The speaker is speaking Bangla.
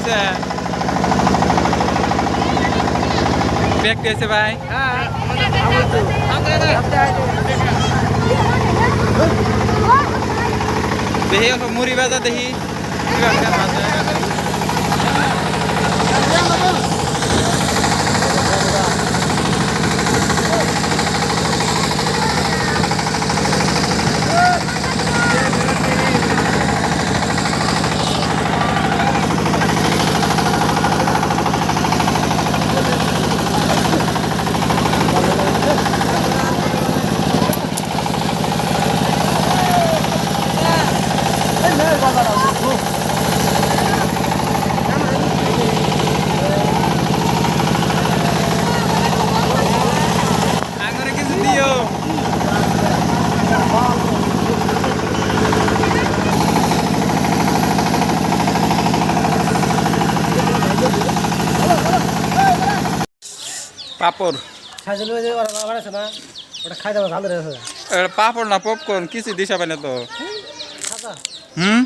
হয়েছে ব্যাগ দিয়েছে ভাই দেখি মুড়ি বাজার দেখি আঙুরে কিছু দিও পাপড় পাপড় না পপকর্ন কিছু দিশা পাই না তো হুম